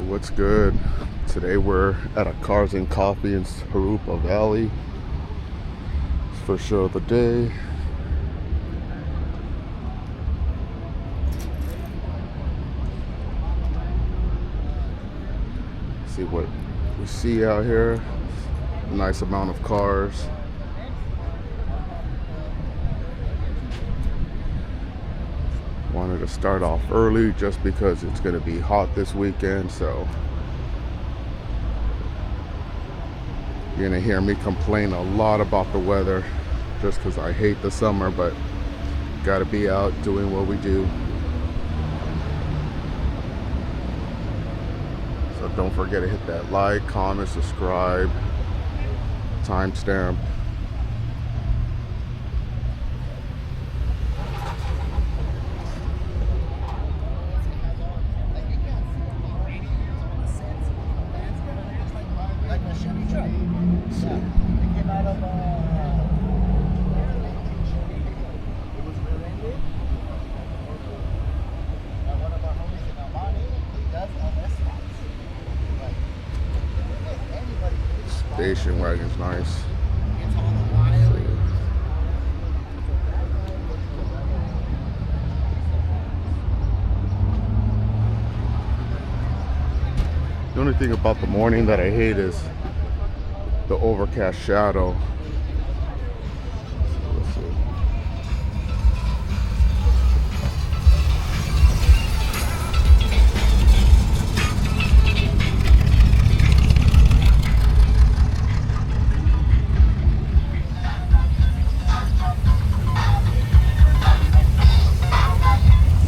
What's good? Today we're at a Cars and Coffee in Jurupa Valley. First show of the day. See what we see out here. Nice amount of cars. Wanted to start off early just because it's going to be hot this weekend, so you're going to hear me complain a lot about the weather just because I hate the summer, but got to be out doing what we do. So don't forget to hit that like, comment, subscribe, timestamp. Station wagon's nice. The only thing about the morning that I hate is the overcast shadow. Let's see.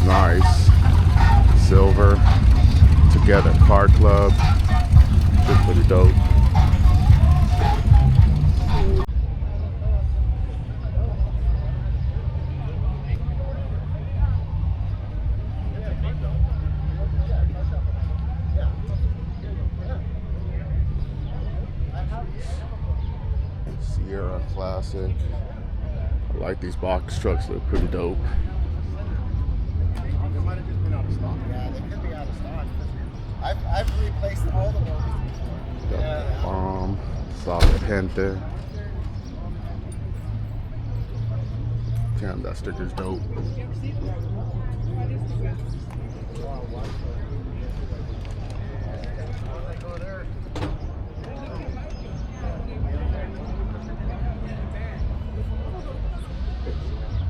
Nice. Silver. Together car club. Just pretty dope. Sierra Classic. I like these box trucks, look pretty dope. They might have just been out of stock. Yeah, they could be out of stock. I've replaced all the ones before. Got Bomb, Solid Gente. Damn, that sticker's dope.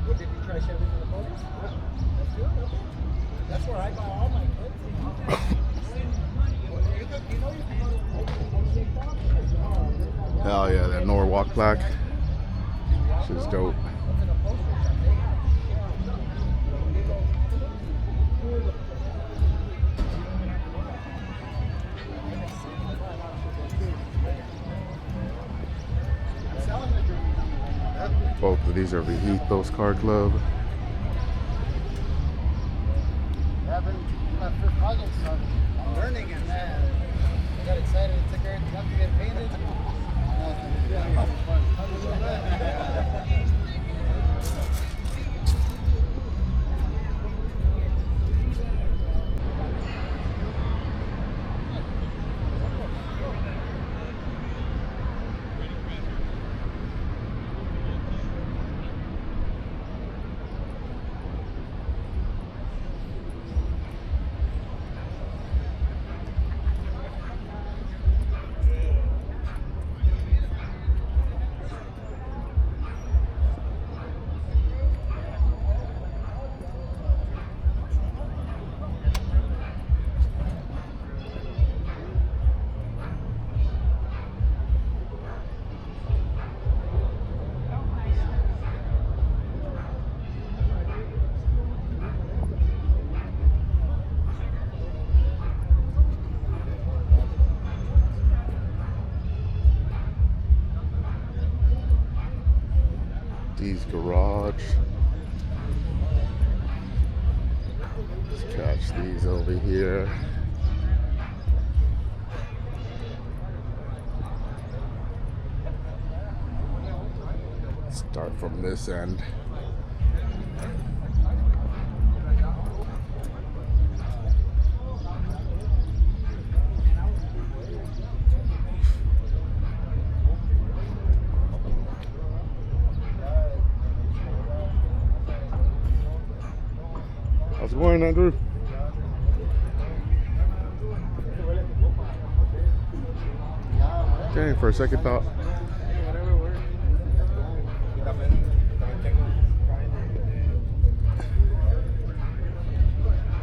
What did you try shoving in the photos? That's good. That's where I buy all my clips. Hell yeah, that Norwalk plaque. This is dope. Both of these are Vijitos Car Club. I'm learning it, man. I got excited. It took everything up to get painted. D's Garage. Let's catch these over here. Start from this end. How's it going, Andrew? Dang, for a second thought.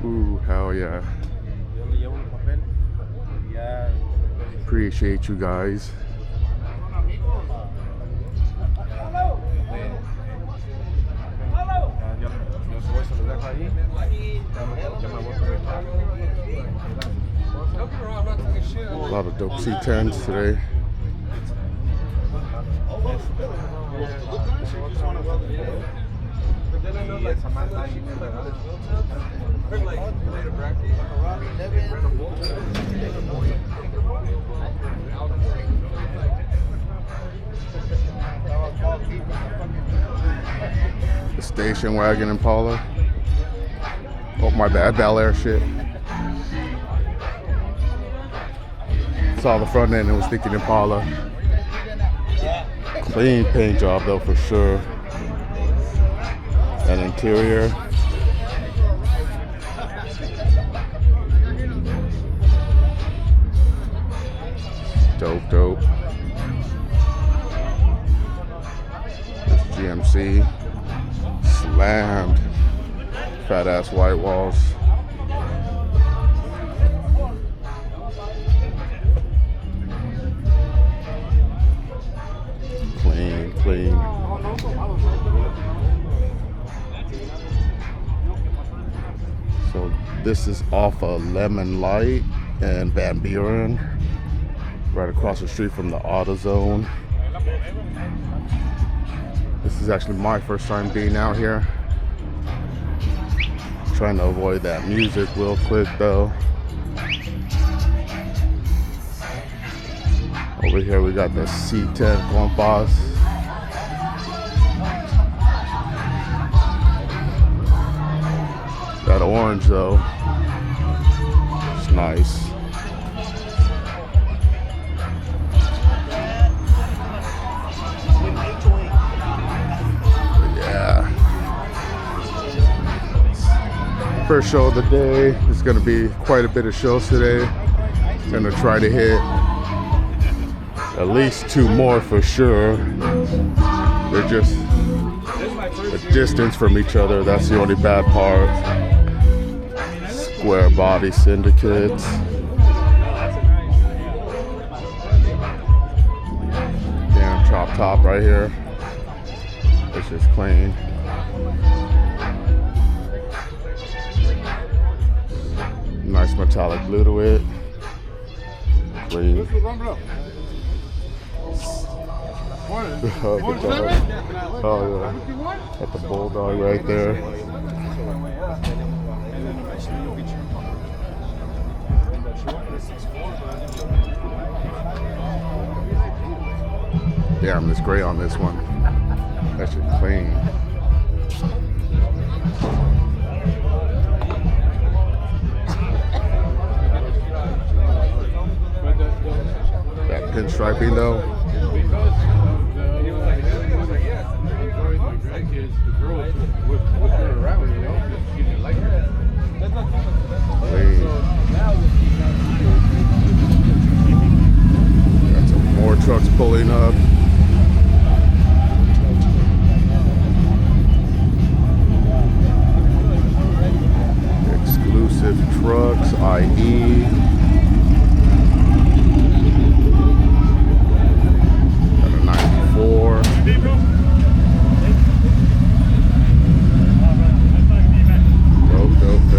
Ooh, hell yeah. Appreciate you guys. A lot of dope C10s today. The station wagon Impala. Oh, my bad, Bel Air shit. Saw the front end and was thinking Impala. Clean paint job though, for sure. And interior. Dope. This GMC. Slammed. Fat ass white walls. Clean. So this is off of Lemon Light and Van Buren, right across the street from the AutoZone. This is actually my first time being out here. Trying to avoid that music real quick though. Over here we got the C10 Compass. That orange though, it's nice. Yeah. First show of the day. There's gonna be quite a bit of shows today. Gonna try to hit at least 2 more for sure. They're just a distance from each other. That's the only bad part. Square body syndicates. Damn chop top right here. It's just clean. Nice metallic blue to it. Clean. Oh yeah. Got the bulldog right there. Damn, this gray on this one. That shit clean. That pinstriping though. Got some more trucks pulling up. Exclusive trucks, IE. Got a 94. Dope.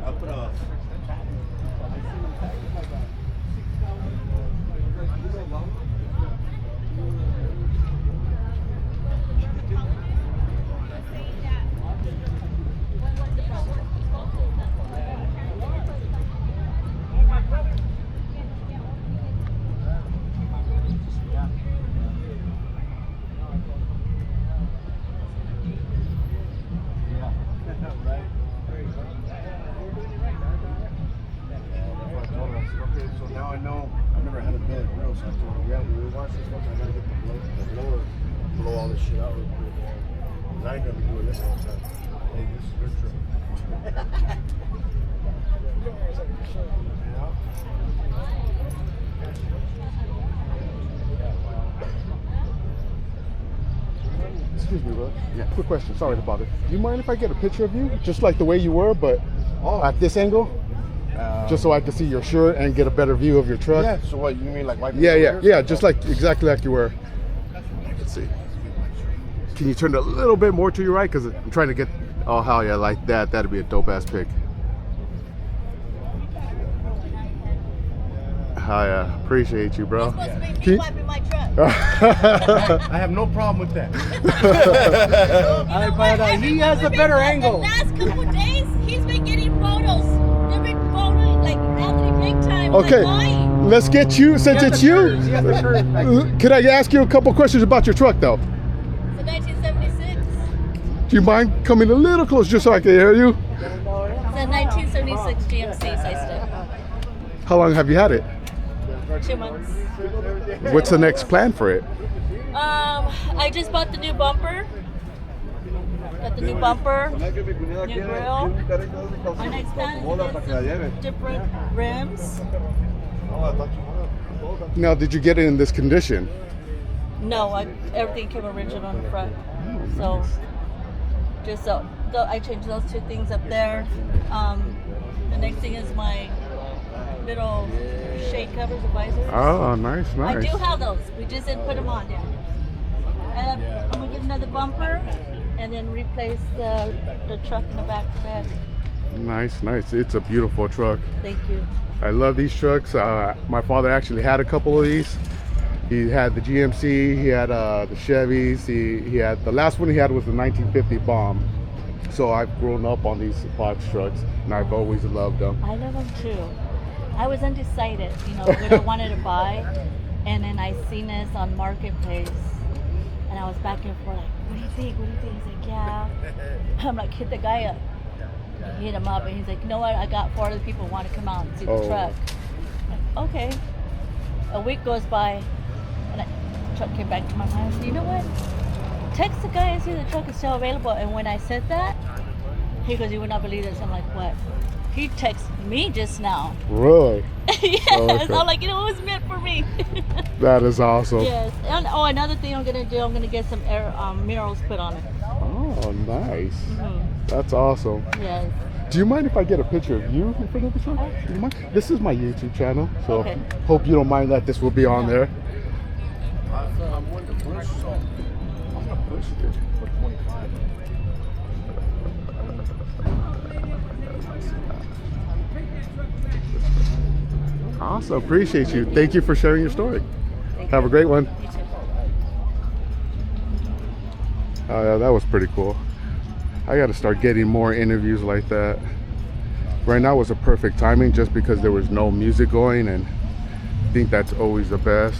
I'll put a. Okay, so now I know I've never had a bed real, so I told him, yeah, when we watch this one, I gotta get the blower, blow all this shit out real quick. 'Cause I ain't gonna be doing this all the time. Hey, this is your trip. Excuse me, bro. Yeah. Quick question. Sorry to bother. Do you mind if I get a picture of you, just like the way you were, but at this angle, just so I can see your shirt and get a better view of your truck? Yeah. So what you mean, like my? Yeah. Just like exactly like you were. Let's see. Can you turn it a little bit more to your right? Because I'm trying to get. Oh hell yeah, like that. That'd be a dope ass pic. I appreciate you, bro. You're supposed to Can you- be wiping my truck. I have no problem with that. He has a better angle. The last couple of days, he's been getting photos. They've been photoing like Anthony Big Time. Okay, Like, why? let's get you, since it's you. Could I ask you a couple questions about your truck though? It's a 1976. Do you mind coming a little close just so I can hear you? It's a 1976 GMC size How long have you had it? 2 months. What's the next plan for it? I just bought the new bumper. Got the new bumper, new grill. My next plan is to get some different rims. Now, did you get it in this condition? No, everything came original in the front. So, just I changed those two things up there. The next thing is my little shade covers, the visors. Oh, nice. I do have those. We just didn't put them on yet. And I'm gonna get another bumper, and then replace the truck in the back of that. Nice. It's a beautiful truck. Thank you. I love these trucks. My father actually had a couple of these. He had the GMC, he had the Chevys, he had, the last one he had was the 1950 Bomb. So I've grown up on these box trucks, and I've always loved them. I love them too. I was undecided, what I wanted to buy, and then I seen this on Marketplace, and I was back and forth like, what do you think? He's like, yeah. I'm like, hit the guy up. I hit him up, and he's like, you know what? I got 4 other people who want to come out and see the truck. I'm like, okay. A week goes by, and the truck came back to my mind. I said, you know what? Text the guy and see if the truck is still available. And when I said that, he goes, you would not believe this. I'm like, what? He texted me just now. Really? Yes. Okay. I'm like, it was meant for me. That is awesome. Yes. And another thing I'm gonna do, I'm gonna get some air murals put on it. Oh, nice. Mm-hmm. That's awesome. Yes. Do you mind if I get a picture of you in front of the truck? Do you mind? This is my YouTube channel, so Okay. hope you don't mind that this will be on there. I'm going to push, so I'm gonna push it for 25. Awesome. Appreciate you. Thank you for sharing your story. Have a great one. You too. Oh yeah, that was pretty cool. I got to start getting more interviews like that. Right now was a perfect timing just because there was no music going, and I think that's always the best.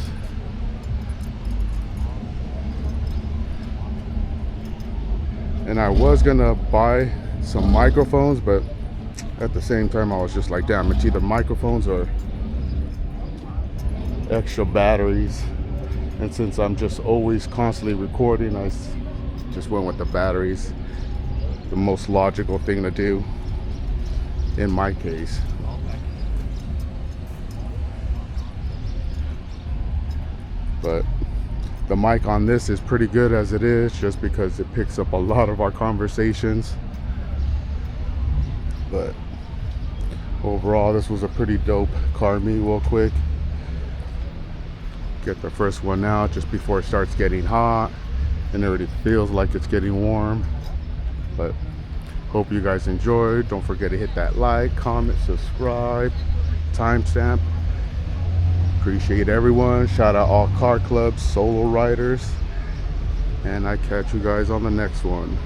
And I was gonna buy some microphones, but at the same time I was just like, damn, it's either microphones or extra batteries. And since I'm just always constantly recording, I just went with the batteries. The most logical thing to do in my case. But the mic on this is pretty good as it is, just because it picks up a lot of our conversations. But overall, this was a pretty dope car meet real quick. Get the first one out just before it starts getting hot, and it already feels like it's getting warm. But Hope you guys enjoyed. Don't forget to hit that like, comment, subscribe, timestamp. Appreciate everyone. Shout out all car clubs, solo riders. And I catch you guys on the next one.